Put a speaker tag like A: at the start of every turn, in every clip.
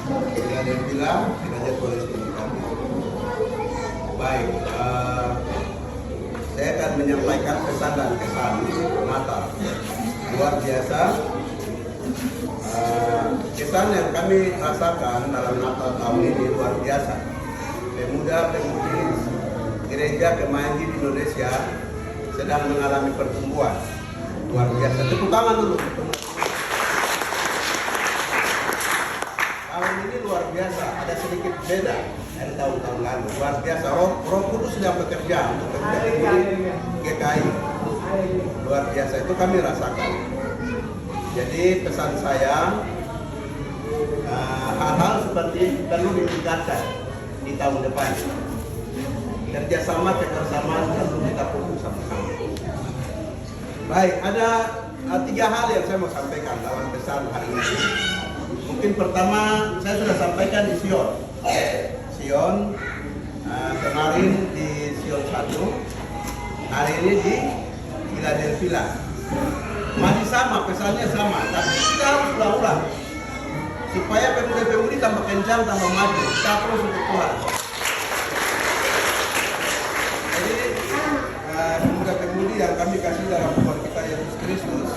A: Tidak ada yang bilang, tidak ada koalisi kami. Baik, saya akan menyampaikan pesan dan kesan Natal. Luar biasa. Kesan yang kami rasakan dalam Natal tahun ini luar biasa. Pemuda-pemudi gereja Kemahi di Indonesia sedang mengalami pertumbuhan luar biasa. Tepuk tangan dulu. Tahun ini luar biasa, ada sedikit beda dari tahun-tahun lalu. Luar biasa, Roh Kudus sedang bekerja untuk pemuda-pemudi GKI. Luar biasa, itu kami rasakan. Jadi pesan saya, hal-hal seperti ini perlu ditingkatkan di tahun depan. Kerjasama, kebersamaan perlu kita fokus sama-sama. Baik, ada 3 hal yang saya mau sampaikan dalam pesan hari ini. Mungkin pertama saya sudah sampaikan di Sion. Kemarin di Sion 1, hari ini di Philadelphia. Masih sama, pesannya sama, tapi kita harus ulang-ulang supaya pemuda-pemudi tambah kencang, tambah maju. Kita terus untuk Tuhan. Jadi pemuda-pemudi yang kami kasih dalam Tuhan kita Yesus Kristus,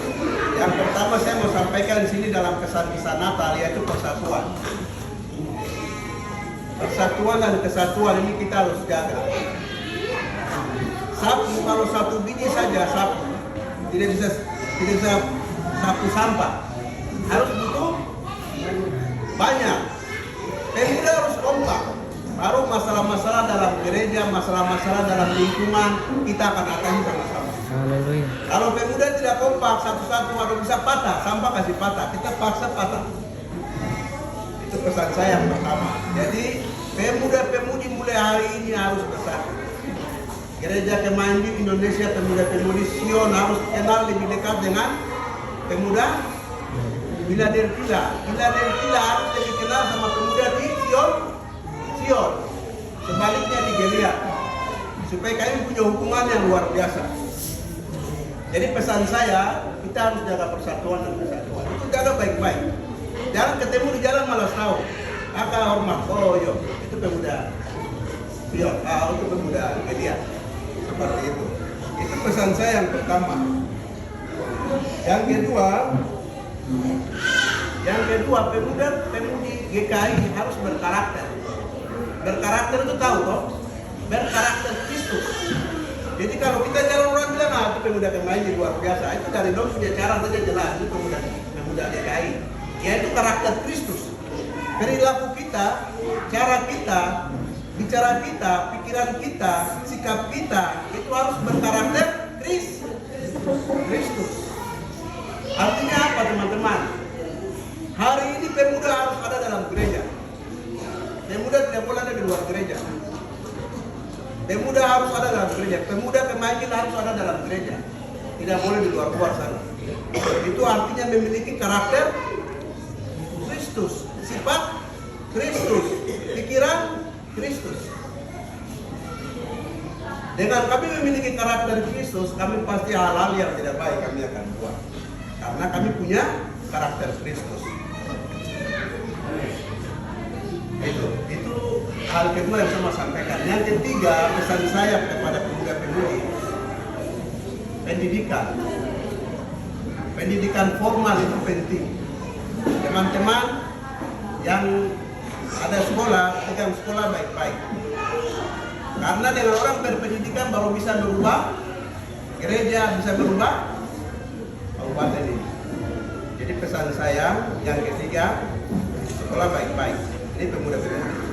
A: yang pertama saya mau sampaikan di sini dalam kesan-kesan Natal, yaitu persatuan. Persatuan dan kesatuan ini kita harus jaga. Sapu, kalau satu biji saja sapu, tidak bisa sapu sampah. Harus butuh banyak. Pemuda harus kompak. Baru masalah-masalah dalam gereja, masalah-masalah dalam lingkungan kita akan atasi sama-sama.
B: Haleluya.
A: Kalau pemuda tidak kompak satu-satu, ada bisa patah, sampah kasih patah, kita paksa patah. Itu pesan saya yang pertama. Jadi pemuda-pemudi mulai hari ini harus bersatu. Gereja Kemahi Indonesia, pemuda-pemudi Sion harus kenal lebih dekat dengan pemuda Philadelphia. Philadelphia harus lebih kenal sama pemuda di Sion. Sebaliknya di Gilead. Supaya kami punya hubungan yang luar biasa. Jadi pesan saya, kita harus jaga persatuan dan kesatuan. Itu jaga baik-baik. Jangan ketemu di jalan malas tahu. Akal hormat, oh yo, itu pemuda Sion, itu pemuda Gilead. Seperti itu. Itu pesan saya yang pertama. Yang kedua, pemuda-pemudi GKI harus berkarakter. Berkarakter itu tahu toh? Berkarakter Kristus. Jadi kalau kita jalan orang bilang, itu pemuda Kemahi luar biasa. Itu dari dong punya cara saja jelas, itu pemuda GKI. Yaitu karakter Kristus. Perilaku kita, cara kita, bicara kita, pikiran kita, sikap kita, itu harus berkarakter Kristus. Artinya apa teman-teman? Hari ini pemuda harus ada dalam gereja. Pemuda tidak boleh ada di luar gereja. Pemuda harus ada dalam gereja. Pemuda Kemahi harus ada dalam gereja. Tidak boleh di luar sana. Itu artinya memiliki karakter Kristus, sifat Kristus, pikiran Kristus. Dengan kami memiliki karakter Kristus, kami pasti hal-hal yang tidak baik kami akan buat. Karena kami punya karakter Kristus. Itu hal kedua yang saya mau sampaikan. Yang ketiga, pesan saya kepada pemuda-pemudi, pendidikan formal itu penting. Teman-teman yang ada sekolah, pegang sekolah baik-baik. Karena dengan orang berpendidikan baru bisa berubah gereja, bisa berubah kabupaten ini. Jadi pesan saya yang ketiga, sekolah baik-baik. Ini pemuda-pemudi.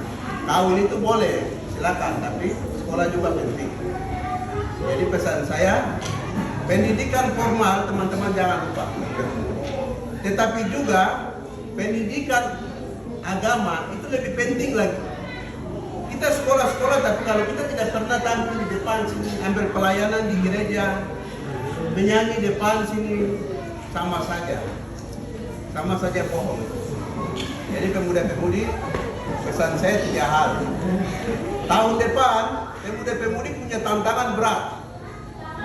A: Tahun itu boleh, silakan, tapi sekolah juga penting. Jadi pesan saya, pendidikan formal teman-teman jangan lupa. Tetapi juga pendidikan agama itu lebih penting lagi. Kita sekolah-sekolah, tapi kalau kita tidak pernah tampil di depan sini, ambil pelayanan di gereja, menyanyi di depan sini, sama saja bohong. Jadi pemuda-pemudi, pesan saya 3 hal. Tahun depan, pemuda-pemudi punya tantangan berat.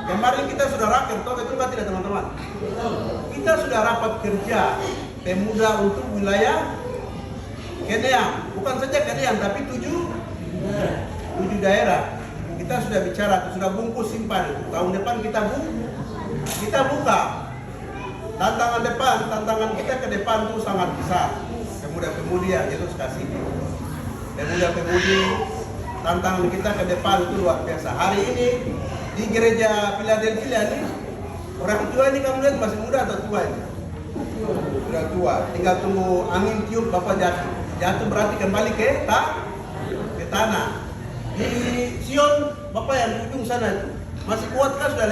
A: Kemarin kita sudah raker, betul kan tidak teman-teman? Kita sudah rapat kerja pemuda untuk wilayah Keneang, bukan saja Keneang, tapi 7 daerah. Kita sudah bicara, sudah bungkus simpan. Tahun depan kita buka. Tantangan kita ke depan itu sangat besar. Pemuda-pemudi yang Yesus kasih. Pemuda-pemudi, tantangan kita ke depan itu luar biasa. Hari ini di gereja Philadelphia ini, orang tua ini kamu lihat masih muda atau tua ini? Sudah tua. Tinggal tunggu angin tiup, Bapak jatuh. Jatuh berarti kembali ke tanah. Di Sion, Bapak yang di ujung sana itu masih kuat kan? Sudah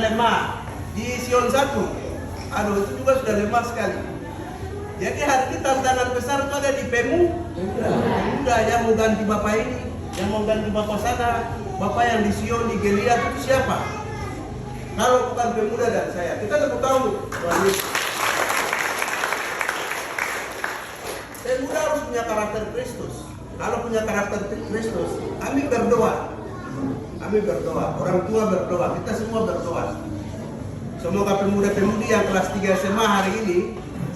A: lemah. Di Sion 1, itu juga sudah lemah sekali. Jadi hari ini tantangan besar itu ada di pemuda yang mau ganti Bapak ini, yang mau ganti Bapak sana. Bapak yang di Sion, di Gilead itu siapa? Kalau bukan pemuda dan saya, kita lebih tahu. Pemuda harus punya karakter Kristus. Kalau punya karakter Kristus, kami berdoa. Orang tua berdoa, kita semua berdoa. Semoga pemuda-pemudi yang kelas 3 SMA hari ini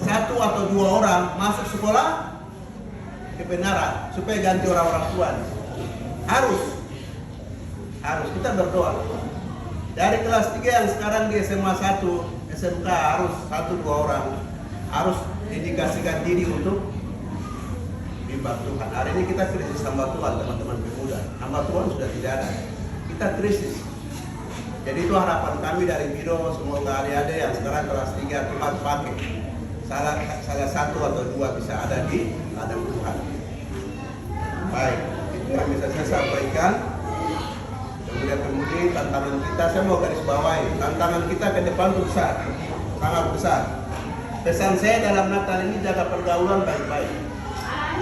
A: 1 atau 2 orang masuk sekolah kebenaran supaya ganti orang-orang tua. Harus kita berdoa. Dari kelas 3 yang sekarang di SMA 1, SMK harus 1-2 orang harus dedikasikan diri untuk hamba Tuhan. Hari ini kita krisis hamba Tuhan, teman-teman pemuda. Hamba Tuhan sudah tidak ada. Kita krisis. Jadi itu harapan kami dari biro, semoga adik-adik yang sekarang kelas 3 Tuhan pakai salah 1 atau 2 bisa ada di ladang Tuhan. Baik, itu yang bisa saya sampaikan. Pemuda-pemudi, tantangan kita, saya mau garis bawahi, tantangan kita ke depan itu besar, sangat besar. Pesan saya dalam Natal ini, jaga pergaulan baik-baik.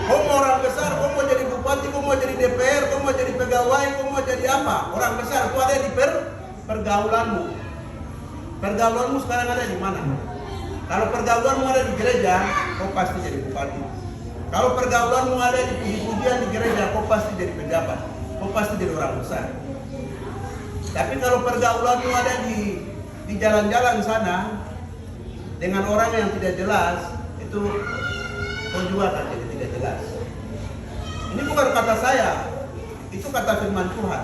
A: Kau mau orang besar, kau mau jadi bupati, kau mau jadi DPR, kau mau jadi pegawai, kau mau jadi apa? Orang besar itu ada di pergaulanmu. Pergaulanmu sekarang ada di mana? Kalau pergaulanmu ada di gereja, kau pasti jadi bupati. Kalau pergaulanmu ada di puji-pujian di gereja, kau pasti jadi pejabat. Kau pasti jadi orang besar. Tapi kalau pergaulanmu ada di jalan-jalan sana dengan orang yang tidak jelas, itu kau juga akan jadi tidak jelas. Ini bukan kata saya, itu kata firman Tuhan.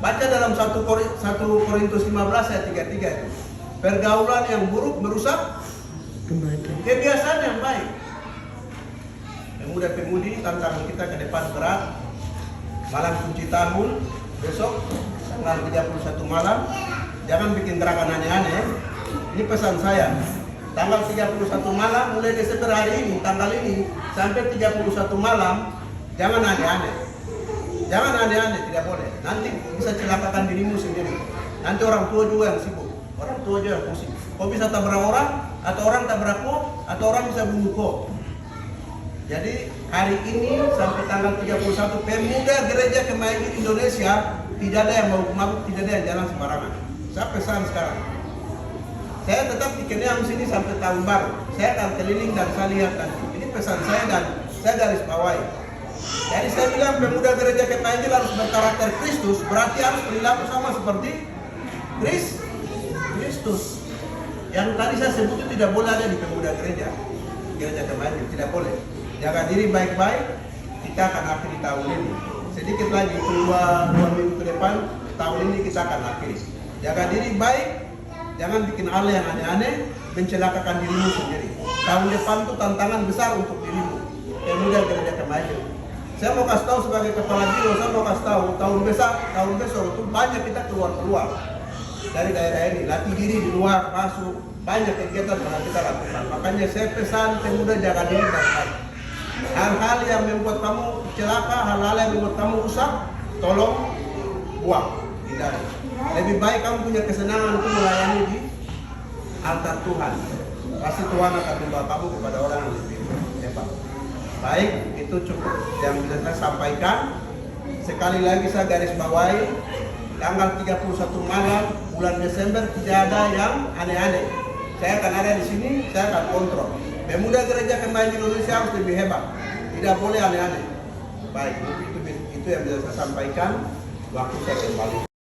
A: Baca dalam 1 Korintus 15 ayat 33 itu. Pergaulan yang buruk merusak kebiasaan yang baik. Pemuda-pemudi, tantangan kita ke depan berat. Malam kunci tahun besok tanggal 31 malam, jangan bikin gerakan aneh-aneh. Ini pesan saya. Tanggal 31 malam mulai Desember hari ini, tanggal ini sampai 31 malam, jangan aneh-aneh. Jangan aneh-aneh, tidak boleh. Nanti bisa celakakan dirimu sendiri. Nanti orang tua juga yang sibuk. Orang tua juga yang pusing. Kau bisa tabrak orang, atau orang tabrakmu, atau orang bisa bunuh kau. Jadi hari ini sampai tanggal 31 pemuda gereja Kemajuan Indonesia tidak ada yang mabuk, tidak ada yang jalan sembarangan. Saya pesan sekarang. Saya tetap di Keneang sini sampai tahun baru. Saya akan keliling dan saya lihat nanti. Ini pesan saya dan saya garis bawahi. Jadi saya bilang pemuda gereja Kemajuan harus berkarakter Kristus, berarti harus perilaku sama seperti Kristus. Yang tadi saya sebut itu tidak boleh ada di pemuda gereja Kemajuan, tidak boleh. Jaga diri baik-baik, kita akan akhiri tahun ini. Sedikit lagi, 2 minggu ke depan, tahun ini kita akan akhiri. Jaga diri baik, jangan bikin hal yang aneh-aneh, mencelakakan dirimu sendiri. Tahun depan itu tantangan besar untuk dirimu. Pemuda gereja Kemajuan. Saya mau kasih tahu sebagai kepala biro, saya mau kasih tahu tahun besok itu banyak kita keluar dari daerah ini, latih diri di luar, masuk, banyak kegiatan yang kita lakukan. Makanya saya pesan pemuda jaga diri baik-baik. Hal-hal yang membuat kamu celaka, hal-hal yang membuat kamu rusak, tolong buang, hindari. Lebih baik kamu punya kesenangan untuk melayani di altar Tuhan. Pasti Tuhan akan membawa kamu kepada orang yang lebih hebat. Baik, itu cukup yang bisa saya sampaikan. Sekali lagi saya garis bawahi, tanggal 31 malam bulan Desember tidak ada yang aneh-aneh. Saya akan ada di sini, saya akan kontrol. Pemuda gereja Kemajuan Indonesia harus lebih hebat, tidak boleh aneh-aneh. Baik, itu yang bisa saya sampaikan. Waktu saya kembali.